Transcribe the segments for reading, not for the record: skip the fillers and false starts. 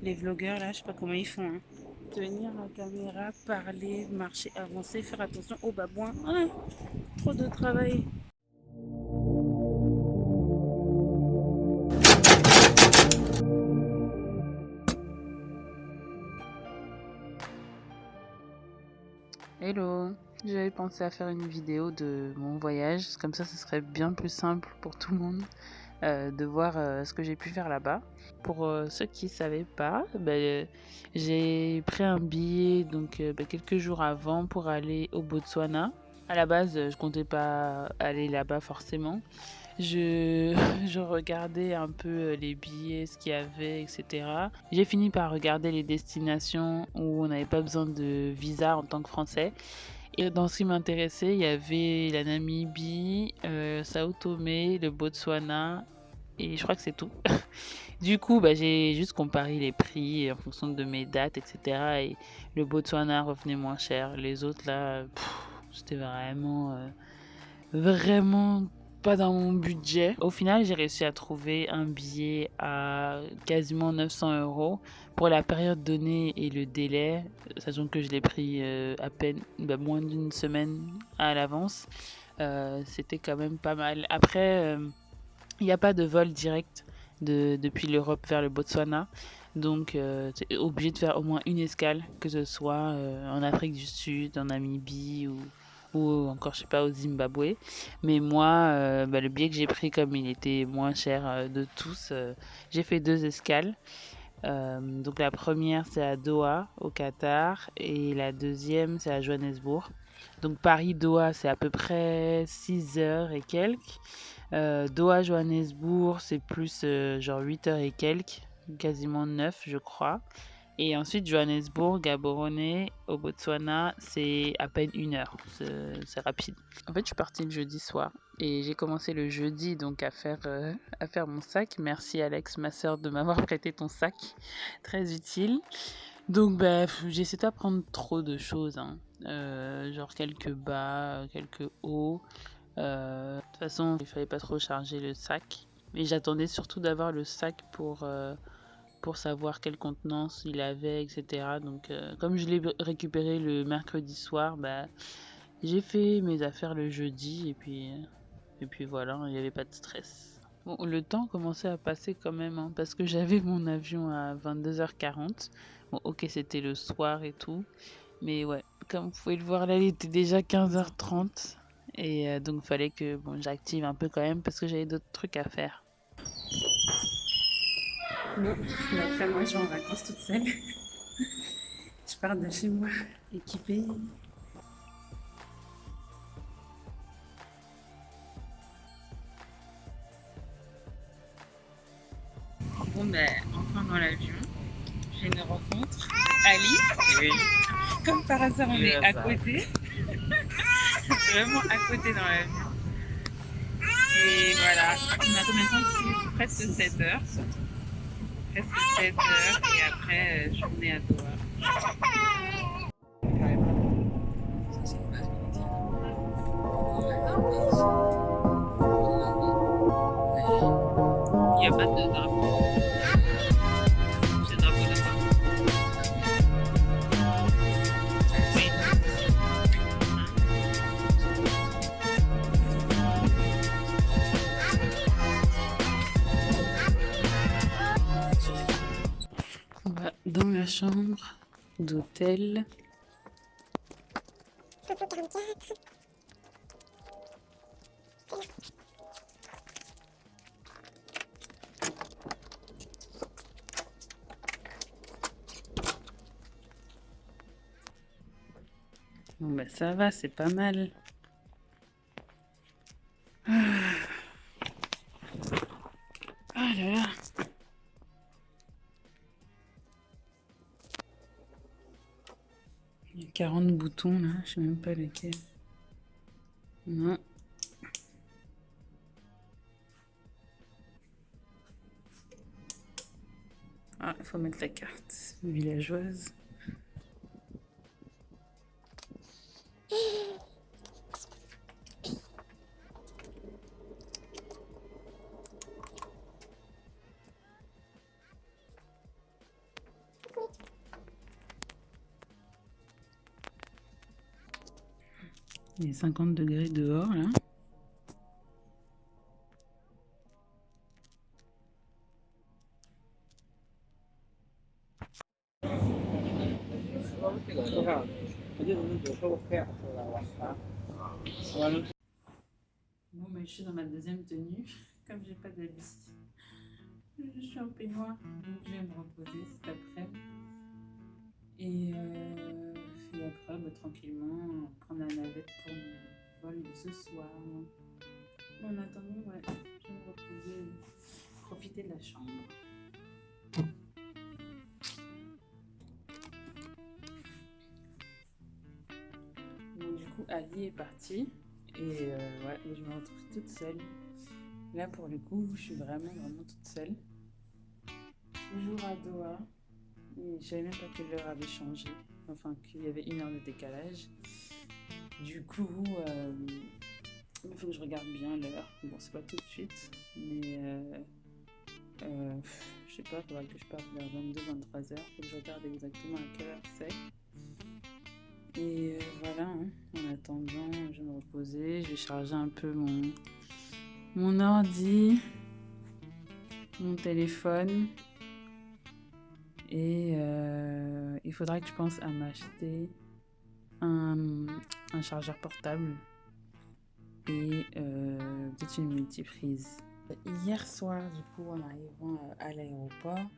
Les vlogueurs, là, je sais pas comment ils font. Hein. Tenir la caméra, parler, marcher, avancer, faire attention aux babouins. Ah, trop de travail. Hello, j'avais pensé à faire une vidéo de mon voyage, comme ça ce serait bien plus simple pour tout le monde de voir ce que j'ai pu faire là-bas. Pour ceux qui ne savaient pas, j'ai pris un billet donc quelques jours avant pour aller au Botswana. À la base, je comptais pas aller là-bas forcément. Je, je regardais un peu les billets, ce qu'il y avait, etc. J'ai fini par regarder les destinations où on n'avait pas besoin de visa en tant que Français. Et dans ce qui m'intéressait, il y avait la Namibie, Sao Tomé, le Botswana, et je crois que c'est tout. Du coup, j'ai juste comparé les prix en fonction de mes dates, etc. Et le Botswana revenait moins cher. Les autres, là, c'était vraiment pas dans mon budget. Au final, j'ai réussi à trouver un billet à quasiment 900 € pour la période donnée et le délai, sachant que je l'ai pris à peine moins d'une semaine à l'avance. C'était quand même pas mal. Après, il n'y a pas de vol direct depuis l'Europe vers le Botswana. Donc, tu es obligé de faire au moins une escale, que ce soit en Afrique du Sud, en Namibie ou encore, je sais pas, au Zimbabwe. Mais moi, le billet que j'ai pris, comme il était moins cher de tous, j'ai fait 2 escales. Donc, la première, c'est à Doha, au Qatar, et la deuxième, c'est à Johannesburg. Donc, Paris-Doha, c'est à peu près 6 heures et quelques. Doha, Johannesburg, c'est plus genre 8 heures et quelques, quasiment 9 je crois. Et ensuite, Johannesburg, Gaborone, au Botswana, c'est à peine 1 heure. C'est rapide. En fait, je suis partie le jeudi soir et j'ai commencé le jeudi donc à faire mon sac. Merci Alex, ma soeur, de m'avoir prêté ton sac. Très utile. Donc, j'ai essayé de pas prendre trop de choses. Hein. Genre quelques bas, quelques hauts. De toute façon, il fallait pas trop charger le sac. Mais j'attendais surtout d'avoir le sac pour savoir quelle contenance il avait, etc. Donc, comme je l'ai récupéré le mercredi soir, j'ai fait mes affaires le jeudi et puis voilà, il n'y avait pas de stress. Bon, le temps commençait à passer quand même, hein, parce que j'avais mon avion à 22h40. Bon, ok, c'était le soir et tout. Mais ouais, comme vous pouvez le voir là, il était déjà 15h30. Et donc, il fallait que j'active un peu quand même parce que j'avais d'autres trucs à faire. Bon, après moi, je vais en vacances toute seule. Je pars de chez moi équipée. Bon, enfin dans l'avion, j'ai une rencontre. Ali, oui. Comme par hasard, on est à côté. Vraiment à côté dans l'avion. Et voilà, on a combien de temps ici? Presque 7 heures. Presque 7 heures. Et après, journée à Doha. Il n'y a pas de drapeau. C'est le drapeau de quoi? Oui. On va dans la chambre d'hôtel. Bon, ça va, c'est pas mal. Ah là là. Il y a 40 boutons là, je sais même pas lesquels. Non. Ah, il faut mettre la carte villageoise. Il est 50 degrés dehors là. Bon, mais je suis dans ma deuxième tenue. Comme j'ai pas d'habits, je suis en peignoir. Donc je vais me reposer cet après-midi. Et après, tranquillement, prendre la navette pour mon vol de ce soir. En attendant, ouais, je vais me reposer, profiter de la chambre. Bon, du coup, Ali est parti. Et ouais, je me retrouve toute seule. Là, pour le coup, je suis vraiment toute seule. Toujours à Doha. Et je savais même pas que l'heure avait changé. Enfin, qu'il y avait 1 heure de décalage. Du coup, il faut que je regarde bien l'heure. Bon, c'est pas tout de suite. Mais je sais pas, il faudra que je parte vers 22-23 heures. Faut que je regarde exactement à quelle heure c'est. Et voilà, hein. En attendant, je vais me reposer. Je vais charger un peu mon ordi, mon téléphone. Et il faudra que je pense à m'acheter un chargeur portable et peut-être une multiprise. Hier soir, du coup, en arrivant à l'aéroport,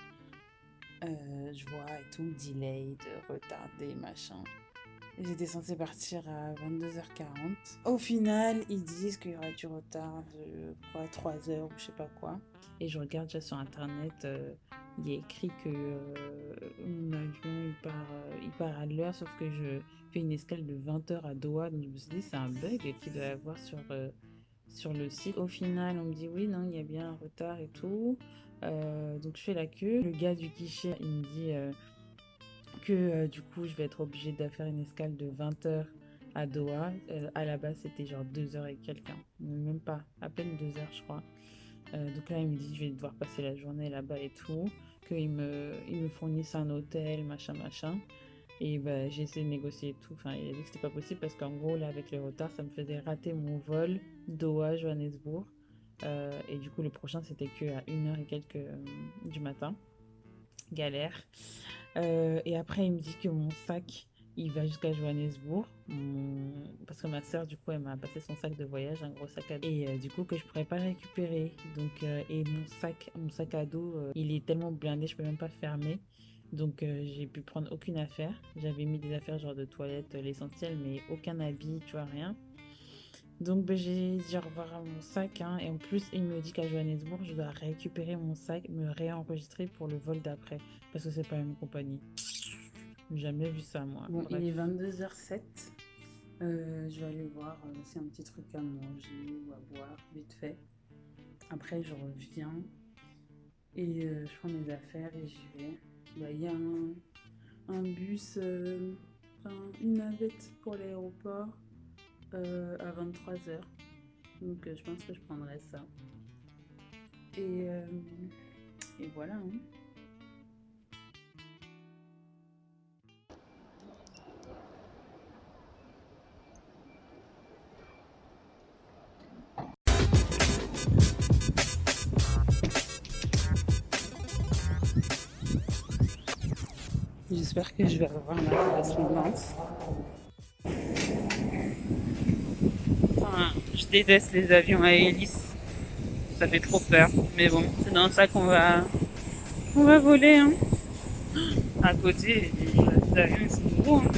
je vois et tout, delay, retardé, machin. J'étais censée partir à 22h40. Au final, ils disent qu'il y aura du retard de 3 heures ou je sais pas quoi. Et je regarde déjà sur internet, il y a écrit que mon avion il part à l'heure, sauf que je fais une escale de 20h à Doha. Donc je me suis dit, c'est un bug qu'il doit y avoir sur le site. Au final, on me dit oui, non, il y a bien un retard et tout. Donc je fais la queue. Le gars du guichet, il me dit que du coup je vais être obligée de faire une escale de 20h à Doha. À la base c'était genre 2h et quelqu'un, même pas, à peine 2h je crois. Donc là il me dit je vais devoir passer la journée là-bas et tout, qu'ils me fournissent un hôtel, machin. Et bah, j'ai essayé de négocier et tout. Enfin, il a dit que c'était pas possible parce qu'en gros là avec les retards ça me faisait rater mon vol Doha-Johannesburg. Et du coup le prochain c'était que à 1h et quelques du matin. Galère. Et après, il me dit que mon sac, il va jusqu'à Johannesburg. Parce que ma soeur, du coup, elle m'a passé son sac de voyage, un gros sac à dos. Et du coup, que je pourrais pas le récupérer. Donc, et mon sac à dos, il est tellement blindé, je peux même pas le fermer. Donc, j'ai pu prendre aucune affaire. J'avais mis des affaires genre de toilette, l'essentiel, mais aucun habit, tu vois, rien. Donc j'ai dit au revoir à mon sac, hein, et en plus il me dit qu'à Johannesburg je dois récupérer mon sac, me réenregistrer pour le vol d'après parce que c'est pas la même compagnie. Jamais vu ça moi. Bon, bref. Il est 22h07. Je vais aller voir si un petit truc à manger ou à boire vite fait. Après je reviens et je prends mes affaires et j'y vais. Bah, y a un bus, une navette pour l'aéroport. À 23h. Donc je pense que je prendrai ça. Et voilà. Hein. J'espère que je vais avoir ma correspondance. Je déteste les avions à hélice. Ça fait trop peur. Mais bon, c'est dans ça qu'on va voler. Hein. À côté, les avions ils sont gros. Hein.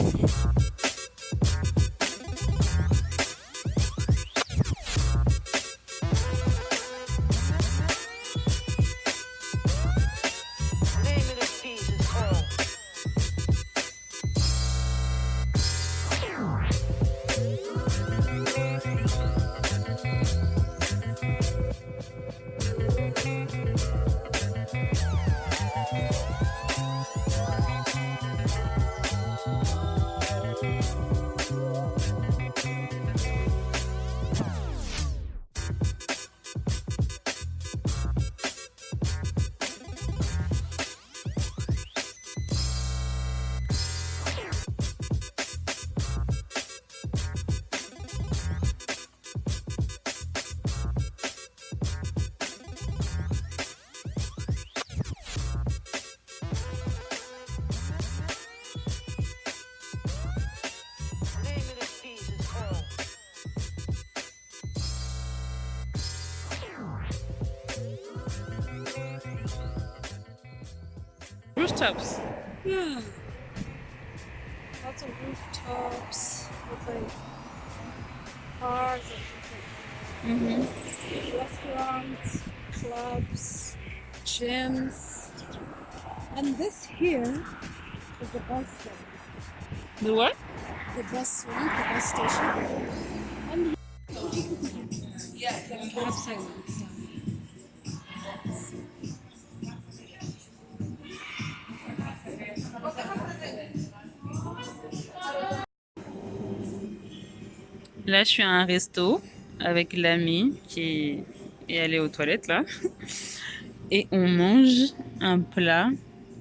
Rooftops. Yeah. Lots of rooftops with like cars and restaurants, clubs, gyms. And this here is the bus stop. The what? The bus link, the bus station. And the cab segment. Là, je suis à un resto avec l'ami qui est allé aux toilettes là. Et on mange un plat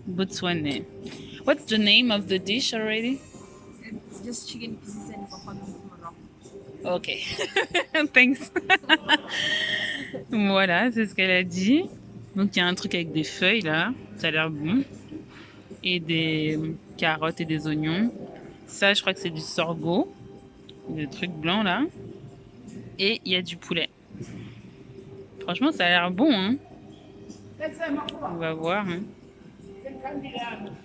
botswanais. What's the name of the dish already? It's just chicken pieces and guacamole. Ok. Thanks. Voilà, c'est ce qu'elle a dit. Donc il y a un truc avec des feuilles là, ça a l'air bon. Et des carottes et des oignons. Ça, je crois que c'est du sorgho, le truc blanc là. Et il y a du poulet. Franchement, ça a l'air bon, hein. On va voir. Hein.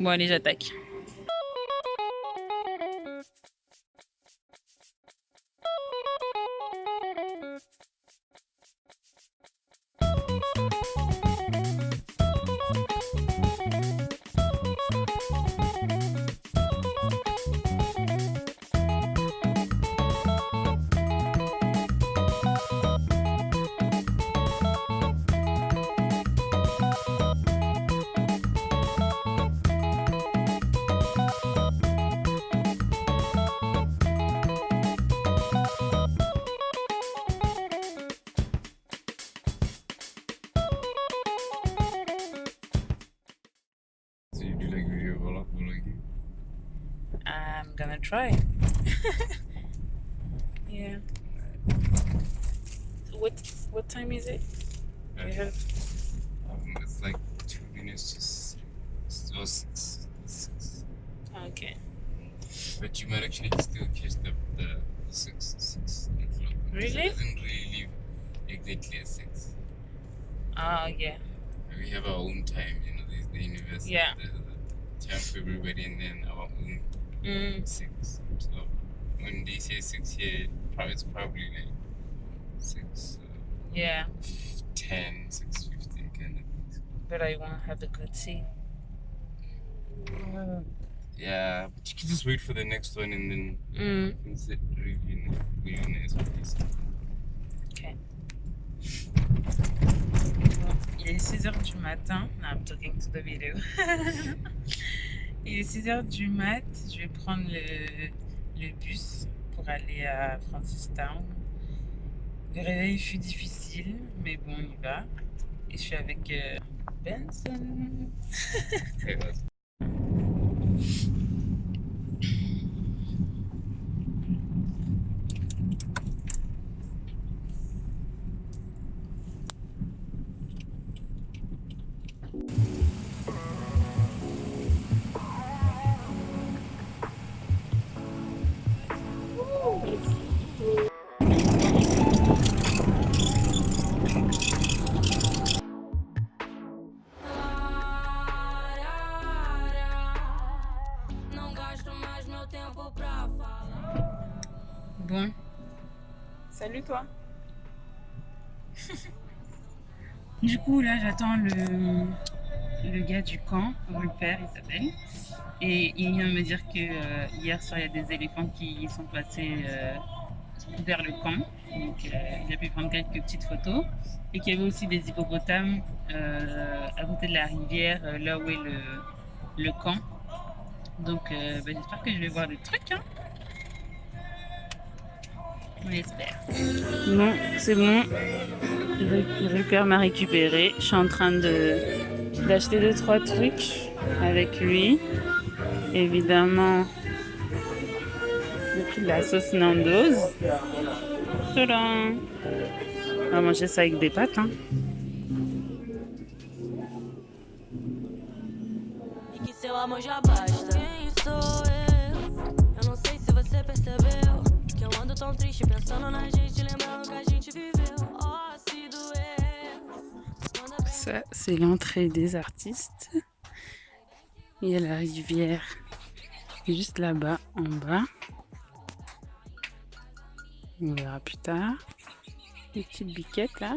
Bon, allez, j'attaque. I'm gonna try. Yeah. What time is it? We have... It's like 2 minutes to 6. Okay. But you might actually still catch the 6 o'clock. Really? It doesn't really leave exactly at 6. Oh, yeah. We have our own time, you know, there's the university, Yeah. the time for everybody, and then our own 6. So when they say 6 here, it's probably like 6, Yeah. 10, 6:15 kind of thing. But I want to have a good tea. Yeah, but you can just wait for the next one and then you can sit really nice place. Okay. Bon, il est 6h du matin. No, I'm talking to the video. Il est 6h du mat. Je vais prendre le bus pour aller à Francistown. Le réveil fut difficile, mais bon, on y va. Et je suis avec Benson. Okay, Bon. Salut toi. Du coup là j'attends le gars du camp, le père il s'appelle. Et il vient de me dire que hier soir il y a des éléphants qui sont passés vers le camp. Donc il a pu prendre quelques petites photos. Et qu'il y avait aussi des hippopotames à côté de la rivière, là où est le camp. Donc j'espère que je vais voir des trucs. Hein. On espère. Bon, c'est bon. Rupert m'a récupéré. Je suis en train d'acheter 2-3 trucs avec lui. Évidemment, j'ai pris de la sauce Nando's. Tadam! On va manger ça avec des pâtes. Hein. Ça, c'est l'entrée des artistes. Il y a la rivière juste là-bas, en bas. On verra plus tard. Des petites biquettes là.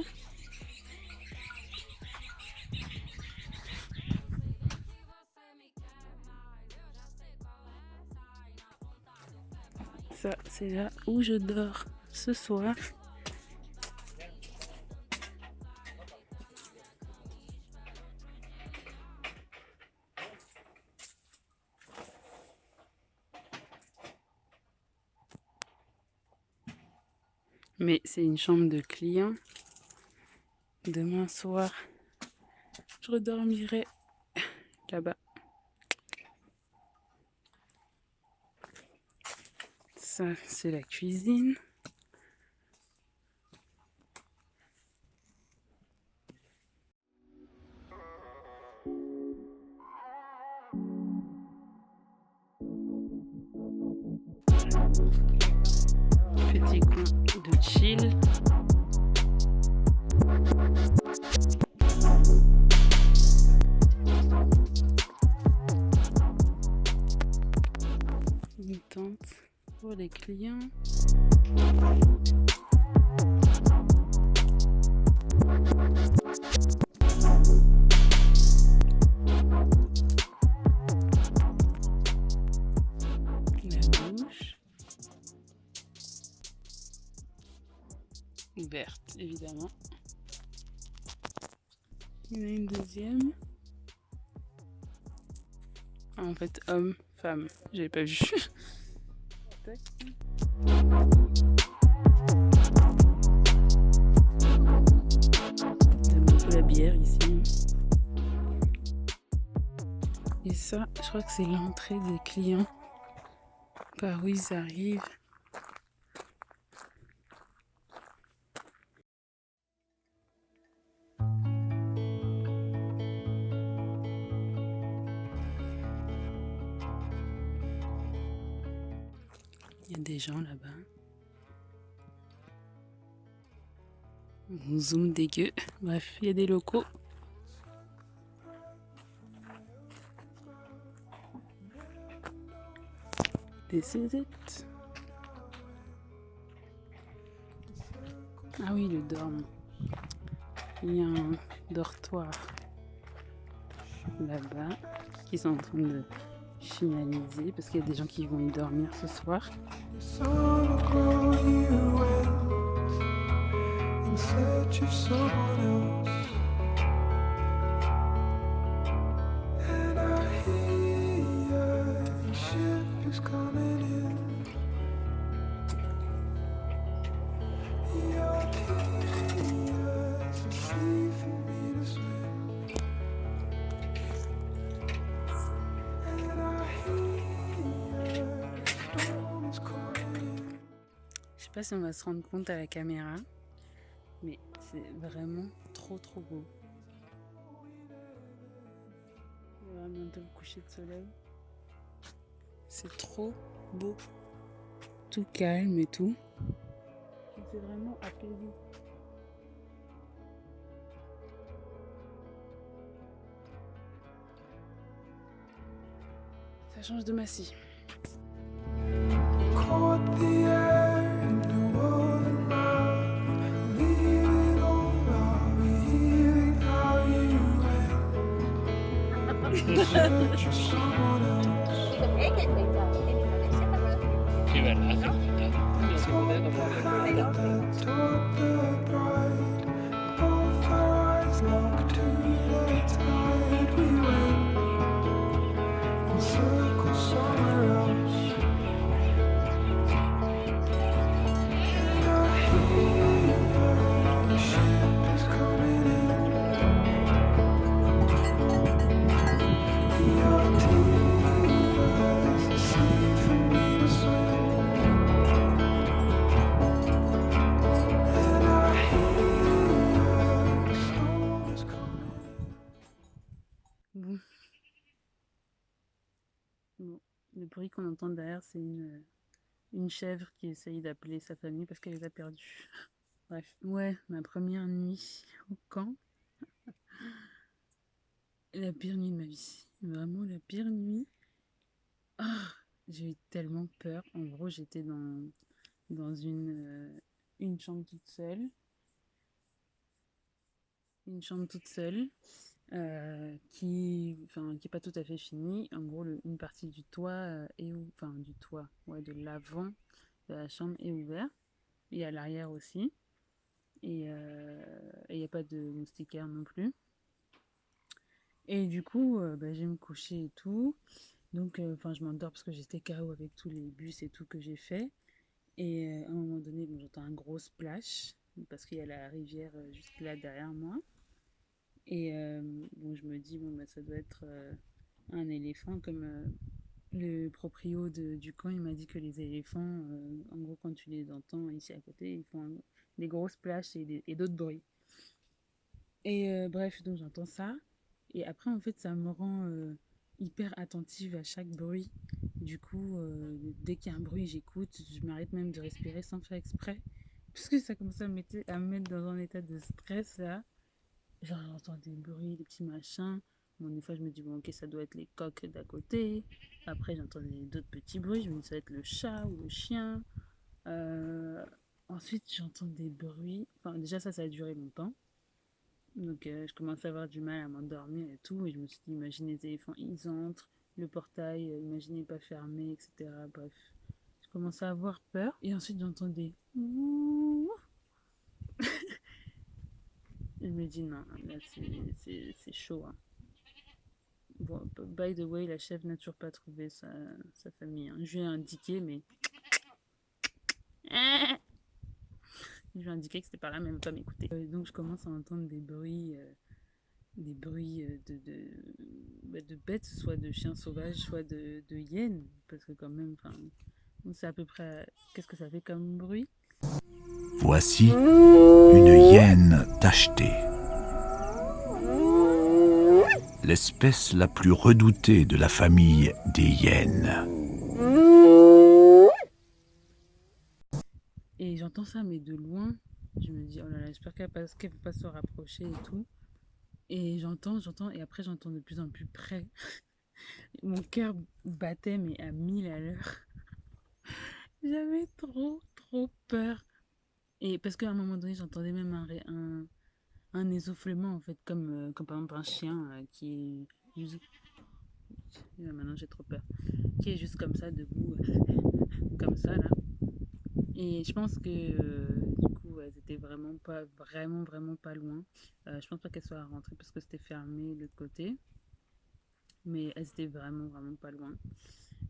Ça, c'est là où je dors ce soir. Mais c'est une chambre de client. Demain soir, je redormirai là-bas. Ça, c'est la cuisine. Petit coin de chill. Une tente pour les clients. La douche. Ouverte, évidemment. Il y en a une deuxième. Ah, en fait, homme, femme. J'avais pas vu. Tac. J'aime beaucoup la bière ici. Et ça, je crois que c'est l'entrée des clients. Par où ils arrivent. Il y a des gens là-bas. On zoom dégueu. Bref, il y a des locaux. This is it. Ah oui, le dorme. Il y a un dortoir là-bas qui sont en train de finaliser parce qu'il y a des gens qui vont y dormir ce soir. Je sais pas si on va se rendre compte à la caméra, mais c'est vraiment trop beau. On va bientôt le coucher de soleil. C'est trop beau. Tout calme et tout. C'est vraiment apaisé. Ça change de Massy. Sí, ¿verdad? Bon, le bruit qu'on entend derrière, c'est une chèvre qui essaye d'appeler sa famille parce qu'elle les a perdus. Bref, ouais, ma première nuit au camp. La pire nuit de ma vie. Vraiment la pire nuit. Ah, j'ai eu tellement peur. En gros, j'étais dans une chambre toute seule. Une chambre toute seule. Qui est pas tout à fait finie. En gros, une partie du toit enfin du toit, ouais, de l'avant de la chambre est ouvert et à l'arrière aussi. Et il n'y a pas de moustiquaire non plus. Et du coup, bah, je vais me coucher et tout. Donc, enfin, je m'endors parce que j'étais KO avec tous les bus et tout que j'ai fait. Et à un moment donné, bon, j'entends un gros splash parce qu'il y a la rivière juste là derrière moi. Et bon, je me dis, bon, bah, ça doit être un éléphant comme le proprio du camp. Il m'a dit que les éléphants, en gros, quand tu les entends ici à côté, ils font des gros splashs et d'autres bruits. Et bref, donc j'entends ça. Et après, en fait, ça me rend hyper attentive à chaque bruit. Du coup, dès qu'il y a un bruit, j'écoute. Je m'arrête même de respirer sans faire exprès. Parce que ça commence à me mettre dans un état de stress, là. Genre, j'entends des bruits, des petits machins. Bon, des fois, je me dis, bon, ok, ça doit être les coqs d'à côté. Après, j'entends d'autres petits bruits. Je me dis, ça va être le chat ou le chien. Euh, Ensuite, j'entends des bruits. Enfin, déjà, ça a duré longtemps. Donc, je commençais à avoir du mal à m'endormir et tout. Et je me suis dit, imagine les éléphants, ils entrent, le portail, imaginez pas fermé, etc. Bref, je commençais à avoir peur. Et ensuite, j'entends des ouh. Je me dis, non, là, c'est chaud, hein. Bon, by the way, la chef n'a toujours pas trouvé sa famille, hein. Je lui ai indiqué, mais je lui ai indiqué que c'était pas là, mais elle ne veut pas m'écouter. Donc, je commence à entendre des bruits de bêtes, soit de chiens sauvages, soit de hyènes, parce que quand même, enfin, on sait à peu près qu'est-ce que ça fait comme bruit. Voici une hyène tachetée, l'espèce la plus redoutée de la famille des hyènes. Et j'entends ça, mais de loin, je me dis, oh là là, j'espère qu'elle ne va pas se rapprocher et tout. Et j'entends, et après j'entends de plus en plus près. Mon cœur battait, mais à 1000 à l'heure. J'avais trop peur. Et parce qu'à un moment donné, j'entendais même un essoufflement, en fait, comme par exemple un chien qui est juste. Maintenant, j'ai trop peur. Qui est juste comme ça, debout, comme ça, là. Et je pense que, du coup, elles étaient vraiment pas, vraiment pas loin. Je pense pas qu'elles soient rentrées parce que c'était fermé de l'autre côté. Mais elles étaient vraiment pas loin.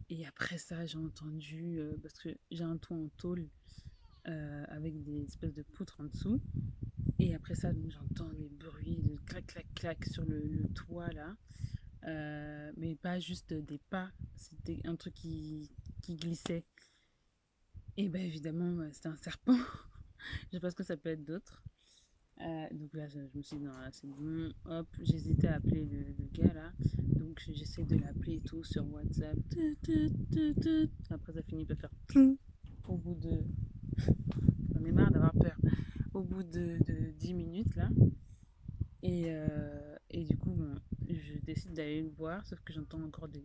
Et après ça, j'ai entendu, parce que j'ai un toit en tôle avec des espèces de poutres en dessous. Et après ça, donc, j'entends des bruits de clac sur le toit là. Mais pas juste des pas, c'était un truc qui glissait. Et ben évidemment, c'était un serpent. Je sais pas ce que ça peut être d'autre. Donc là, je me suis dit, non, là, c'est bon. Hop, j'hésitais à appeler le gars là. Donc j'essaie de l'appeler et tout sur WhatsApp. Après, ça finit par faire au bout de. J'en ai marre d'avoir peur. Au bout de 10 minutes là. Et du coup, bon, je décide d'aller le voir, sauf que j'entends encore des.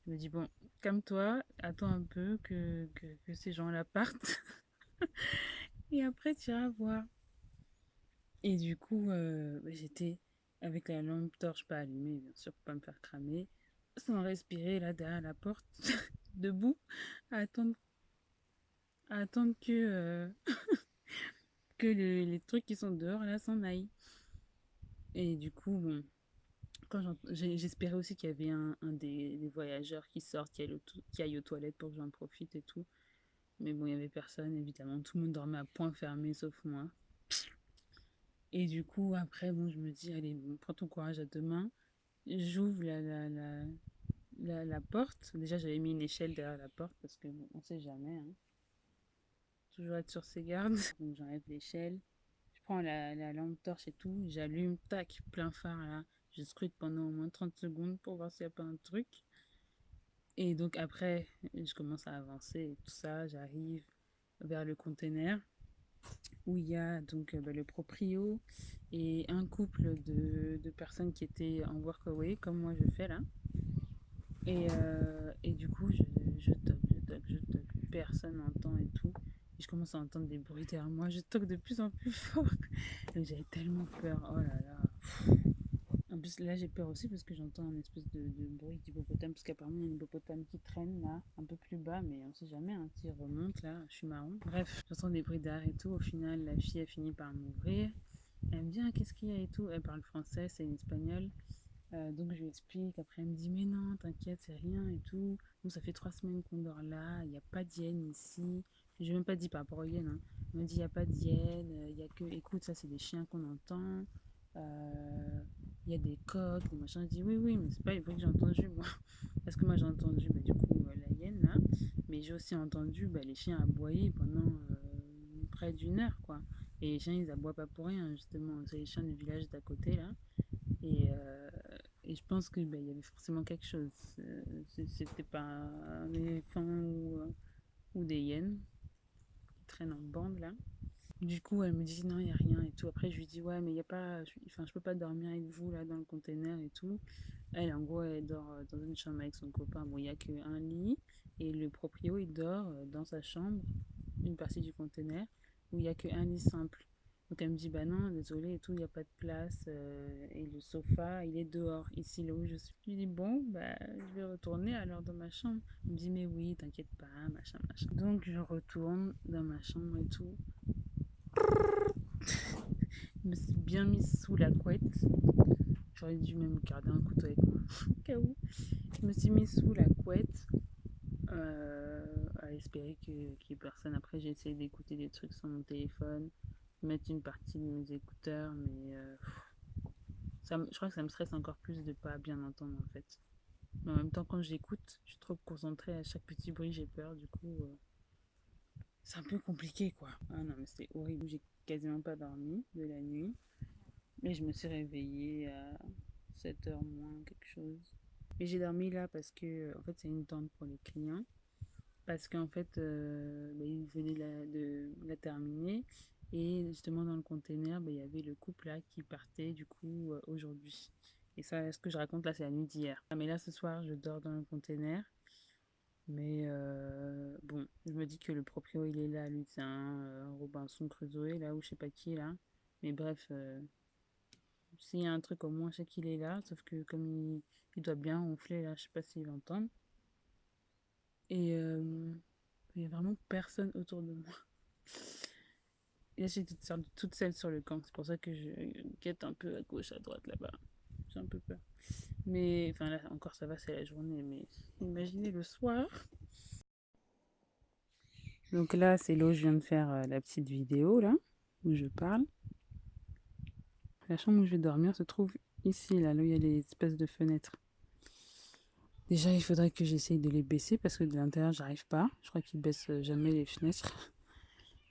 Je me dis, bon, calme-toi, attends un peu que ces gens-là partent. Et après, tu iras voir. Et du coup, bah, j'étais avec la lampe torche pas allumée, bien sûr, pour pas me faire cramer, sans respirer, là, derrière la porte, debout, à attendre, à attendre que les trucs qui sont dehors, là, s'en aillent. Et du coup, bon, j'espérais aussi qu'il y avait un des voyageurs qui sortent, qui aille aux toilettes pour que j'en profite et tout. Mais bon, il n'y avait personne, évidemment. Tout le monde dormait à point fermé, sauf moi. Et du coup, après, bon, je me dis, allez, bon, prends ton courage à deux mains. J'ouvre la porte. Déjà, j'avais mis une échelle derrière la porte parce qu'on ne sait jamais, hein. Toujours être sur ses gardes. Donc, j'enlève l'échelle. Je prends la lampe torche et tout. J'allume, tac, plein phare là. Je scrute pendant au moins 30 secondes pour voir s'il n'y a pas un truc. Et donc, après, je commence à avancer et tout ça. J'arrive vers le container. où il y a donc le proprio et un couple de personnes qui étaient en workaway, comme moi je fais là. Et du coup, je toque, je toque, je toque. Personne n'entend et tout. Et je commence à entendre des bruits derrière moi. Je toque de plus en plus fort. Et j'avais tellement peur. Oh là là. En plus, là, j'ai peur aussi parce que j'entends un espèce de bruit d'hippopotame. Parce qu'apparemment, il y a une hippopotame qui traîne là, un peu plus bas. Mais on sait jamais, hein, s'il remonte là, je suis marron. Bref, j'entends des bruits derrière et tout. Au final, la fille a fini par m'ouvrir. Elle me dit, ah, qu'est-ce qu'il y a et tout. Elle parle français, c'est une espagnole. Donc je lui explique, après elle me dit mais non t'inquiète c'est rien et tout, nous ça fait 3 semaines qu'on dort là, il n'y a pas d'hyène ici, je lui ai même pas dit par rapport aux hyènes, hein. Elle me dit il n'y a pas d'hyène, il y a que, écoute ça c'est des chiens qu'on entend, il y a des coqs, des machins, je dis oui oui mais c'est pas les bruits que j'ai entendu moi, parce que moi j'ai entendu bah, du coup la hyène là, mais j'ai aussi entendu bah, les chiens aboyer pendant près d'1 heure quoi, et les chiens ils aboient pas pour rien justement, c'est les chiens du village d'à côté là, et, euh, et je pense que il y avait forcément quelque chose. C'était pas un éléphant ou des hyènes qui traînent en bande là. Du coup, elle me dit non, il n'y a rien et tout. Après, je lui dis ouais, mais il y a pas, enfin, je peux pas dormir avec vous là dans le container et tout. Elle, en gros, elle dort dans une chambre avec son copain. Bon, il y a qu'un lit et le proprio il dort dans sa chambre, une partie du container où il y a qu'un lit simple. Donc elle me dit bah non, désolé et tout, il n'y a pas de place et le sofa il est dehors, ici là où je suis. Je lui dis bon bah je vais retourner alors dans ma chambre. Elle me dit mais oui, t'inquiète pas, machin machin. Donc je retourne dans ma chambre et tout. Je me suis bien mise sous la couette. J'aurais dû même garder un couteau avec moi au cas où. Je me suis mise sous la couette à espérer qu'il n'y ait personne. Après j'ai essayé d'écouter des trucs sur mon téléphone, mettre une partie de mes écouteurs, mais je crois que ça me stresse encore plus de pas bien entendre en fait. Mais en même temps, quand j'écoute, je suis trop concentrée à chaque petit bruit, j'ai peur. Du coup, c'est un peu compliqué quoi. Ah non, mais c'était horrible. J'ai quasiment pas dormi de la nuit. Et je me suis réveillée à 7 heures moins quelque chose. Mais j'ai dormi là parce que, en fait, c'est une tente pour les clients. Parce qu'en fait, bah, ils venaient de la terminer. Et justement, dans le container, bah, il y avait le couple là qui partait du coup aujourd'hui. Et ça, ce que je raconte là, c'est la nuit d'hier. Ah, mais là, ce soir, je dors dans le container. Mais bon, je me dis que le proprio, il est là. Lui, c'est un Robinson Crusoe, là, ou je sais pas qui, là. Mais bref, s'il y a un truc au moins, je sais qu'il est là. Sauf que comme il doit bien ronfler, là, je sais pas s'il l'entend. Et il y a vraiment personne autour de moi. Et là, j'ai toute seule sur le camp. C'est pour ça que je guette un peu à gauche, à droite, là-bas. J'ai un peu peur. Mais, enfin, là, encore, ça va, c'est la journée. Mais imaginez le soir. Donc là, c'est là où je viens de faire la petite vidéo, là, où je parle. La chambre où je vais dormir se trouve ici, là où il y a les espèces de fenêtres. Déjà, il faudrait que j'essaye de les baisser parce que de l'intérieur, j'arrive pas. Je crois qu'ils baissent jamais les fenêtres.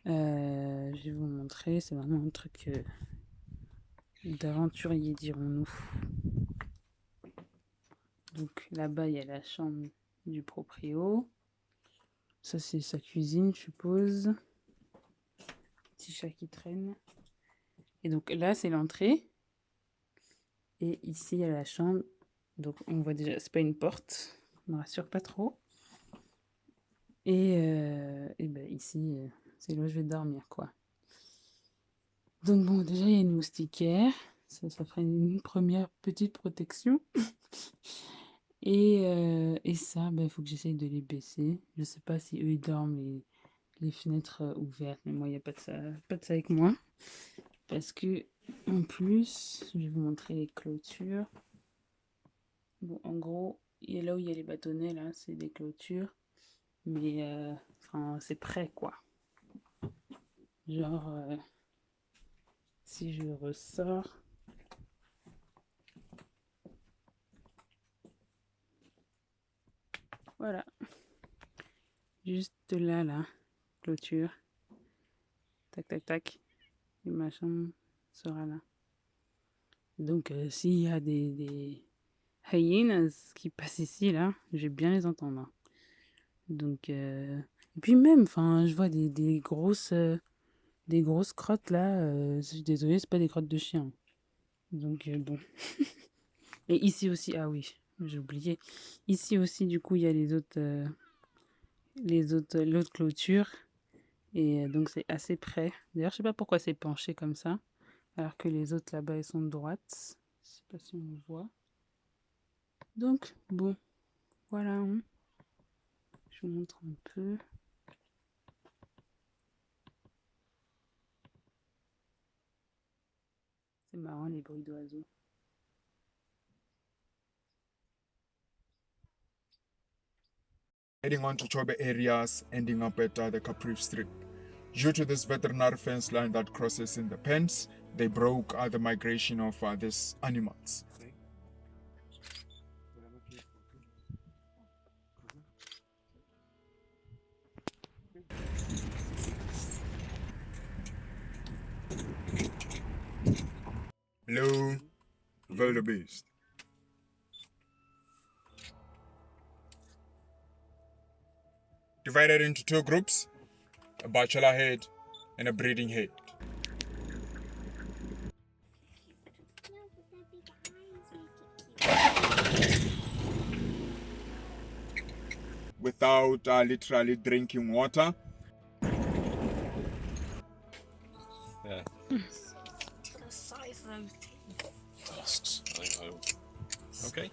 Je vais vous montrer. C'est vraiment un truc d'aventurier, dirons-nous. Donc là-bas, il y a la chambre du proprio. Ça, c'est sa cuisine, je suppose. Petit chat qui traîne. Et donc là, c'est l'entrée. Et ici, il y a la chambre. Donc on voit déjà, c'est pas une porte. On ne rassure pas trop. Et ben ici, c'est là où je vais dormir, quoi. Donc bon, déjà, il y a une moustiquaire. Ça ferait une première petite protection. Et ça, il faut que j'essaye de les baisser. Je sais pas si eux, ils dorment les fenêtres ouvertes. Mais moi, il n'y a pas de ça avec moi. Parce que, en plus, je vais vous montrer les clôtures. Bon, en gros, il y a là où il y a les bâtonnets, là, c'est des clôtures. Mais, enfin, c'est prêt, quoi. Genre, si je ressors... Voilà. Juste là, clôture. Tac, tac, tac. Et ma chambre sera là. Donc, s'il y a des hyenas qui passent ici, là, je vais bien les entendre. Donc, et puis même, enfin, je vois des grosses des grosses crottes là. Je suis désolée, c'est pas des crottes de chien. Donc bon. Et ici aussi, ah oui, j'ai oublié. Ici aussi, du coup, il y a l'autre clôture. Et donc c'est assez près. D'ailleurs, je sais pas pourquoi c'est penché comme ça. Alors que les autres là-bas, elles sont droites. Je sais pas si on voit. Donc, bon, voilà. Hein. Je vous montre un peu. C'est marrant les bruits d'oiseaux. Heading on to Chobe areas, ending up at the Caprive Street. Due to this veterinary fence line that crosses in the pens, they broke the migration of these animals. Hello, wildebeest. Divided into two groups, a bachelor head and a breeding head. Without literally drinking water. Yeah. The size of those teeth. Tusks. Okay.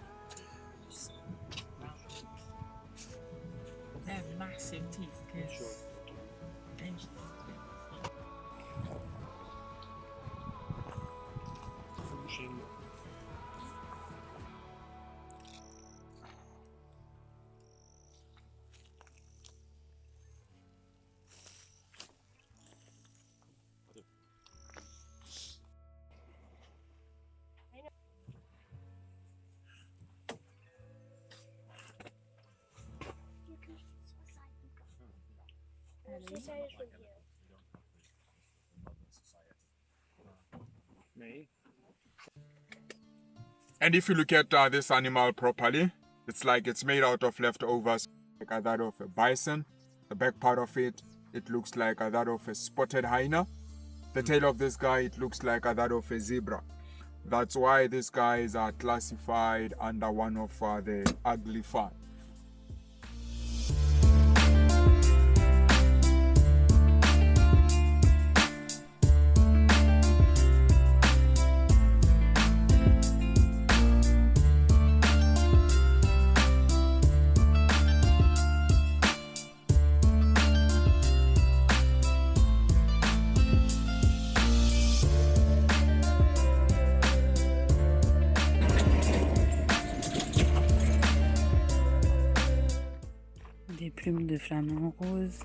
They have massive teeth. And if you look at this animal properly, it's like it's made out of leftovers, like that of a bison. The back part of it, it looks like that of a spotted hyena. The tail of this guy, it looks like that of a zebra. That's why these guys are classified under one of the ugly five. Des plumes de flamant rose.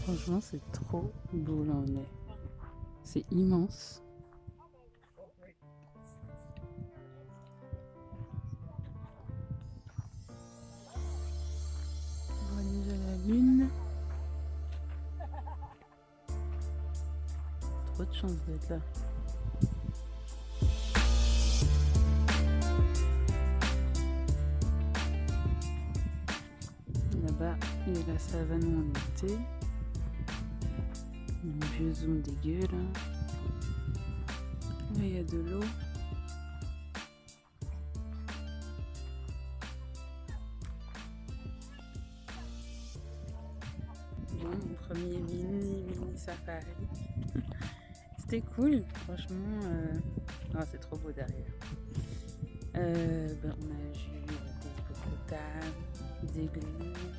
Franchement, c'est trop beau là on est. C'est immense. On voit déjà la lune. Trop de chance d'être là. Là-bas, il y a la savane où on était. Un vieux zoom dégueu là. Là il y a de l'eau. Bon, mon premier mini safari. C'était cool, franchement. C'est trop beau derrière. On a vu des hippopotames, des grenouilles,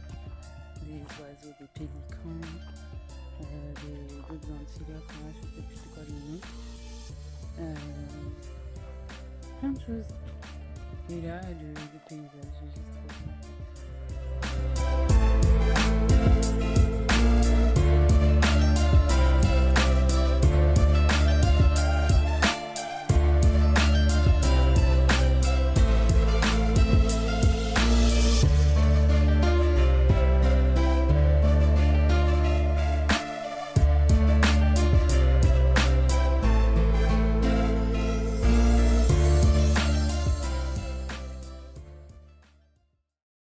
des oiseaux, des pélicans. D'autres antilopes, je ne sais plus c'est quoi le nom. Plein de choses. Et là, le paysage, c'est juste trop bien.